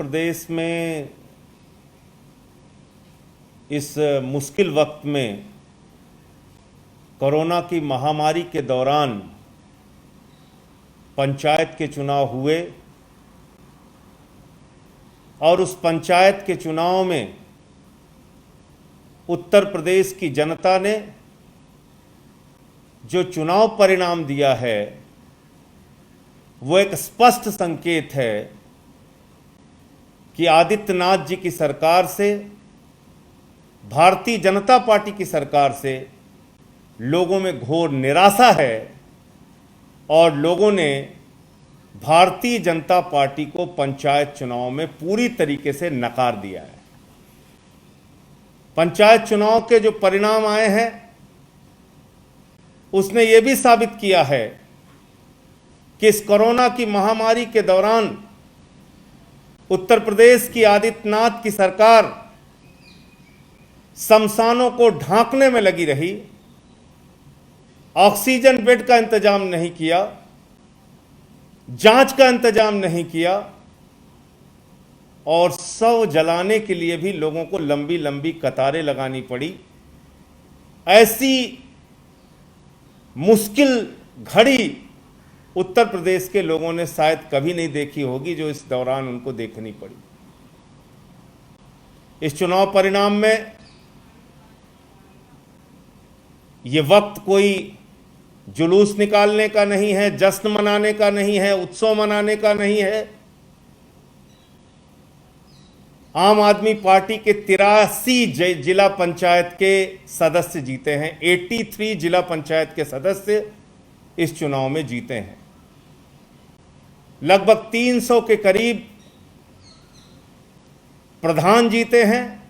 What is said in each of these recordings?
प्रदेश में इस मुश्किल वक्त में कोरोना की महामारी के दौरान पंचायत के चुनाव हुए और उस पंचायत के चुनाव में उत्तर प्रदेश की जनता ने जो चुनाव परिणाम दिया है वो एक स्पष्ट संकेत है कि आदित्यनाथ जी की सरकार से, भारतीय जनता पार्टी की सरकार से लोगों में घोर निराशा है और लोगों ने भारतीय जनता पार्टी को पंचायत चुनाव में पूरी तरीके से नकार दिया है। पंचायत चुनाव के जो परिणाम आए हैं उसने ये भी साबित किया है कि इस कोरोना की महामारी के दौरान उत्तर प्रदेश की आदित्यनाथ की सरकार शमशानों को ढांकने में लगी रही, ऑक्सीजन बेड का इंतजाम नहीं किया, जांच का इंतजाम नहीं किया और शव जलाने के लिए भी लोगों को लंबी लंबी कतारें लगानी पड़ी। ऐसी मुश्किल घड़ी उत्तर प्रदेश के लोगों ने शायद कभी नहीं देखी होगी जो इस दौरान उनको देखनी पड़ी। इस चुनाव परिणाम में ये वक्त कोई जुलूस निकालने का नहीं है, जश्न मनाने का नहीं है, उत्सव मनाने का नहीं है। आम आदमी पार्टी के 83 जिला पंचायत के सदस्य जीते हैं, 83 जिला पंचायत के सदस्य इस चुनाव में जीते हैं। लगभग 300 के करीब प्रधान जीते हैं,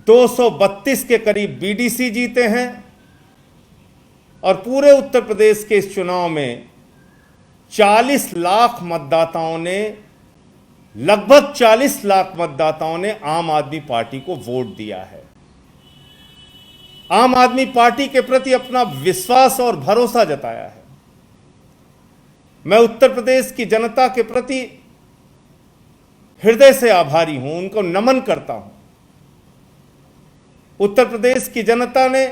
232 के करीब बीडीसी जीते हैं और पूरे उत्तर प्रदेश के इस चुनाव में 40 लाख मतदाताओं ने, लगभग 40 लाख मतदाताओं ने आम आदमी पार्टी को वोट दिया है। आम आदमी पार्टी के प्रति अपना विश्वास और भरोसा जताया है। मैं उत्तर प्रदेश की जनता के प्रति हृदय से आभारी हूं, उनको नमन करता हूं। उत्तर प्रदेश की जनता ने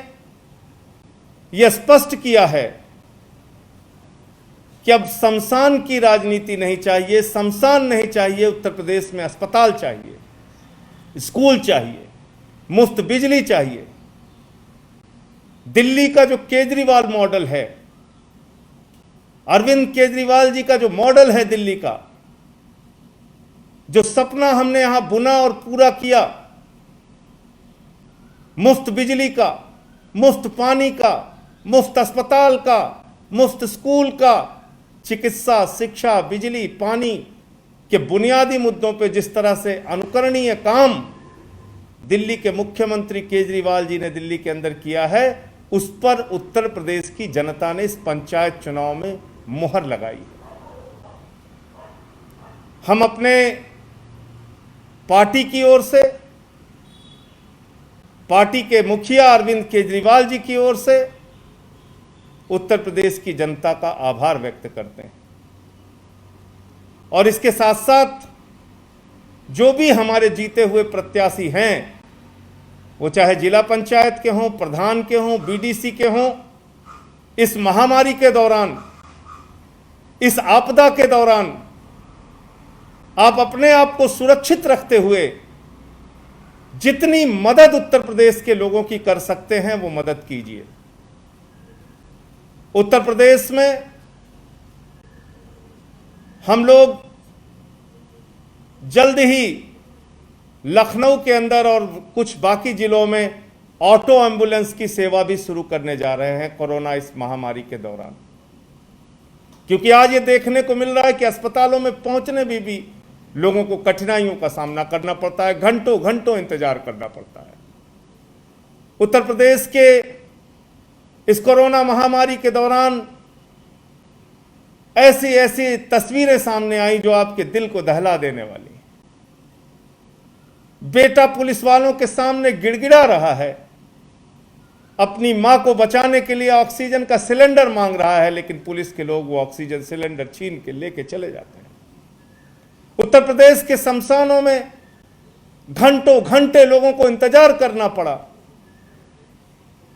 यह स्पष्ट किया है कि अब शमशान की राजनीति नहीं चाहिए, शमशान नहीं चाहिए, उत्तर प्रदेश में अस्पताल चाहिए, स्कूल चाहिए, मुफ्त बिजली चाहिए। दिल्ली का जो केजरीवाल मॉडल है, अरविंद केजरीवाल जी का जो मॉडल है दिल्ली का, जो सपना हमने यहां बुना और पूरा किया, मुफ्त बिजली का, मुफ्त पानी का, मुफ्त अस्पताल का, मुफ्त स्कूल का, चिकित्सा, शिक्षा, बिजली, पानी के बुनियादी मुद्दों पे जिस तरह से अनुकरणीय काम दिल्ली के मुख्यमंत्री केजरीवाल जी ने दिल्ली के अंदर किया है, उस पर उत्तर प्रदेश की जनता ने इस पंचायत चुनाव में मुहर लगाई है। हम अपने पार्टी की ओर से, पार्टी के मुखिया अरविंद केजरीवाल जी की ओर से उत्तर प्रदेश की जनता का आभार व्यक्त करते हैं और इसके साथ साथ जो भी हमारे जीते हुए प्रत्याशी हैं, वो चाहे जिला पंचायत के हों, प्रधान के हों, बीडीसी के हों, इस महामारी के दौरान, इस आपदा के दौरान आप अपने आप को सुरक्षित रखते हुए जितनी मदद उत्तर प्रदेश के लोगों की कर सकते हैं वो मदद कीजिए। उत्तर प्रदेश में हम लोग जल्द ही लखनऊ के अंदर और कुछ बाकी जिलों में ऑटो एम्बुलेंस की सेवा भी शुरू करने जा रहे हैं कोरोना इस महामारी के दौरान, क्योंकि आज ये देखने को मिल रहा है कि अस्पतालों में पहुंचने भी लोगों को कठिनाइयों का सामना करना पड़ता है, घंटों घंटों इंतजार करना पड़ता है। उत्तर प्रदेश के इस कोरोना महामारी के दौरान ऐसी ऐसी तस्वीरें सामने आई जो आपके दिल को दहला देने वाली। बेटा पुलिस वालों के सामने गिड़गिड़ा रहा है, अपनी मां को बचाने के लिए ऑक्सीजन का सिलेंडर मांग रहा है, लेकिन पुलिस के लोग वो ऑक्सीजन सिलेंडर छीन के लेके चले जाते हैं। उत्तर प्रदेश के शमशानों में घंटों घंटे लोगों को इंतजार करना पड़ा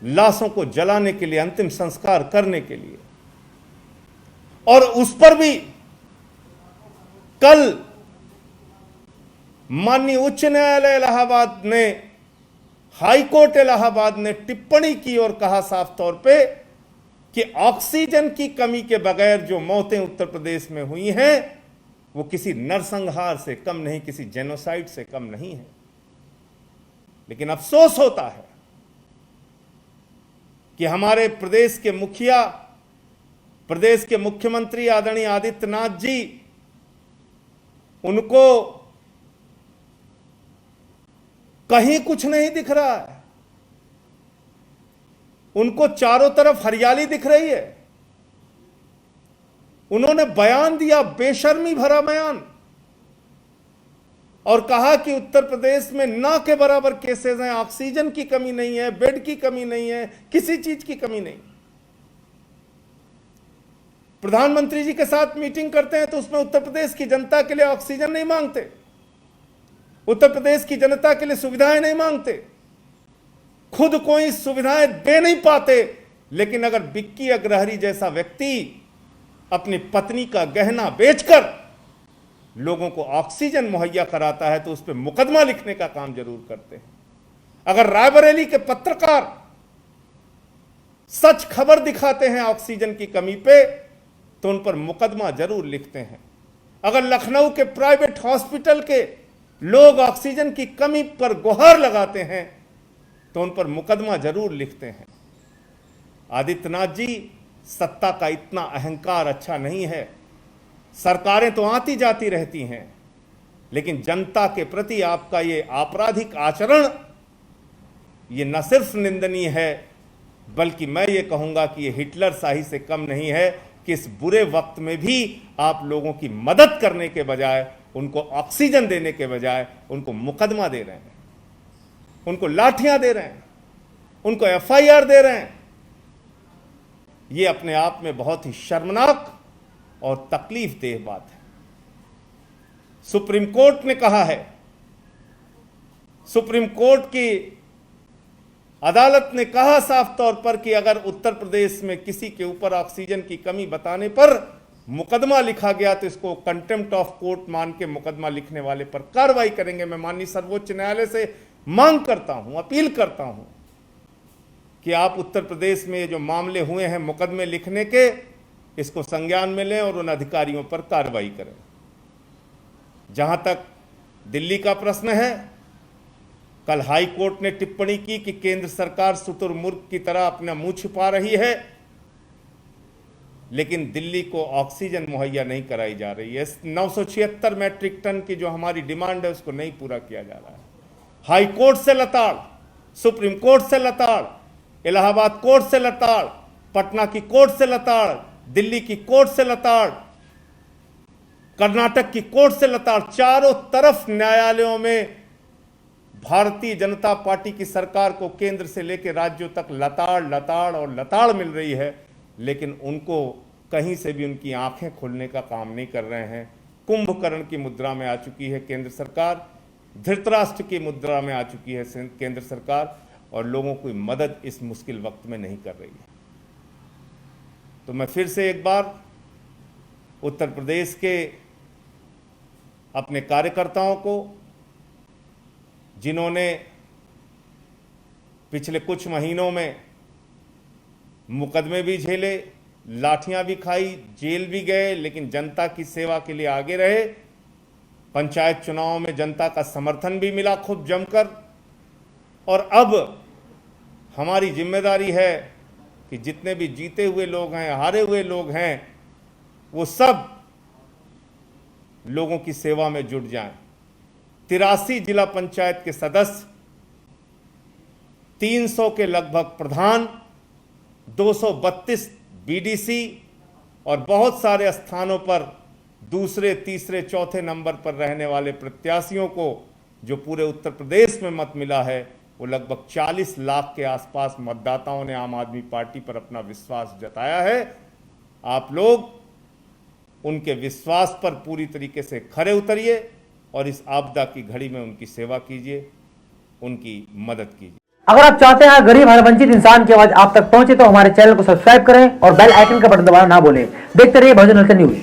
लाशों को जलाने के लिए, अंतिम संस्कार करने के लिए। और उस पर भी कल माननीय उच्च न्यायालय इलाहाबाद ने, हाई कोर्ट इलाहाबाद ने टिप्पणी की और कहा साफ तौर पे कि ऑक्सीजन की कमी के बगैर जो मौतें उत्तर प्रदेश में हुई हैं वो किसी नरसंहार से कम नहीं, किसी जेनोसाइड से कम नहीं है। लेकिन अफसोस होता है कि हमारे प्रदेश के मुखिया, प्रदेश के मुख्यमंत्री आदरणीय आदित्यनाथ जी, उनको कहीं कुछ नहीं दिख रहा है। उनको चारों तरफ हरियाली दिख रही है। उन्होंने बयान दिया, बेशर्मी भरा बयान, और कहा कि उत्तर प्रदेश में ना के बराबर केसेस हैं, ऑक्सीजन की कमी नहीं है, बेड की कमी नहीं है, किसी चीज की कमी नहीं। प्रधानमंत्री जी के साथ मीटिंग करते हैं तो उसमें उत्तर प्रदेश की जनता के लिए ऑक्सीजन नहीं मांगते, उत्तर प्रदेश की जनता के लिए सुविधाएं नहीं मांगते, खुद कोई सुविधाएं दे नहीं पाते। लेकिन अगर बिक्की अग्रहरी जैसा व्यक्ति अपनी पत्नी का गहना बेचकर लोगों को ऑक्सीजन मुहैया कराता है तो उस पर मुकदमा लिखने का काम जरूर करते हैं। अगर रायबरेली के पत्रकार सच खबर दिखाते हैं ऑक्सीजन की कमी पे तो उन पर मुकदमा जरूर लिखते हैं। अगर लखनऊ के प्राइवेट हॉस्पिटल के लोग ऑक्सीजन की कमी पर गुहार लगाते हैं तो उन पर मुकदमा जरूर लिखते हैं। आदित्यनाथ जी, सत्ता का इतना अहंकार अच्छा नहीं है। सरकारें तो आती जाती रहती हैं, लेकिन जनता के प्रति आपका ये आपराधिक आचरण, ये न सिर्फ निंदनीय है बल्कि मैं ये कहूंगा कि ये हिटलर शाही से कम नहीं है कि इस बुरे वक्त में भी आप लोगों की मदद करने के बजाय, उनको ऑक्सीजन देने के बजाय उनको मुकदमा दे रहे हैं, उनको लाठियां दे रहे हैं, उनको एफआईआर दे रहे हैं। ये अपने आप में बहुत ही शर्मनाक और तकलीफदेह बात है। सुप्रीम कोर्ट ने कहा है, सुप्रीम कोर्ट की अदालत ने कहा साफ तौर पर कि अगर उत्तर प्रदेश में किसी के ऊपर ऑक्सीजन की कमी बताने पर मुकदमा लिखा गया तो इसको कंटेम्प्ट ऑफ कोर्ट मान के मुकदमा लिखने वाले पर कार्रवाई करेंगे। मैं माननीय सर्वोच्च न्यायालय से मांग करता हूं, अपील करता हूं कि आप उत्तर प्रदेश में जो मामले हुए हैं मुकदमे लिखने के, इसको संज्ञान में लें और उन अधिकारियों पर कार्रवाई करें। जहां तक दिल्ली का प्रश्न है, कल हाई कोर्ट ने टिप्पणी की कि केंद्र सरकार शुतुरमुर्ग की तरह अपना मुंह छिपा रही है, लेकिन दिल्ली को ऑक्सीजन मुहैया नहीं कराई जा रही है। 976 मैट्रिक टन की जो हमारी डिमांड है उसको नहीं पूरा किया जा रहा है। हाई कोर्ट से लताड़, सुप्रीम कोर्ट से लताड़, इलाहाबाद कोर्ट से लताड़, पटना की कोर्ट से लताड़, दिल्ली की कोर्ट से लताड़, कर्नाटक की कोर्ट से लताड़, चारों तरफ न्यायालयों में भारतीय जनता पार्टी की सरकार को केंद्र से लेकर राज्यों तक लताड़ लताड़ और लताड़ मिल रही है, लेकिन उनको कहीं से भी उनकी आंखें खोलने का काम नहीं कर रहे हैं। कुंभकर्ण की मुद्रा में आ चुकी है केंद्र सरकार, धृतराष्ट्र की मुद्रा में आ चुकी है केंद्र सरकार, और लोगों की मदद इस मुश्किल वक्त में नहीं कर रही है। तो मैं फिर से एक बार उत्तर प्रदेश के अपने कार्यकर्ताओं को, जिन्होंने पिछले कुछ महीनों में मुकदमे भी झेले, लाठियां भी खाई, जेल भी गए, लेकिन जनता की सेवा के लिए आगे रहे, पंचायत चुनावों में जनता का समर्थन भी मिला खूब जमकर, और अब हमारी जिम्मेदारी है कि जितने भी जीते हुए लोग हैं, हारे हुए लोग हैं, वो सब लोगों की सेवा में जुट जाएं। 83 जिला पंचायत के सदस्य, 300 के लगभग प्रधान, 232 बीडीसी और बहुत सारे स्थानों पर दूसरे, तीसरे, चौथे नंबर पर रहने वाले प्रत्याशियों को जो पूरे उत्तर प्रदेश में मत मिला है, वो लगभग 40 लाख के आसपास मतदाताओं ने आम आदमी पार्टी पर अपना विश्वास जताया है। आप लोग उनके विश्वास पर पूरी तरीके से खरे उतरिए और इस आपदा की घड़ी में उनकी सेवा कीजिए, उनकी मदद कीजिए। अगर आप चाहते हैं गरीब हर वंचित इंसान की आवाज आप तक पहुंचे तो हमारे चैनल को सब्सक्राइब करें और बेल आइकन का बटन दबाना ना भूलें। देखते रहिए बहुजन न्यूज।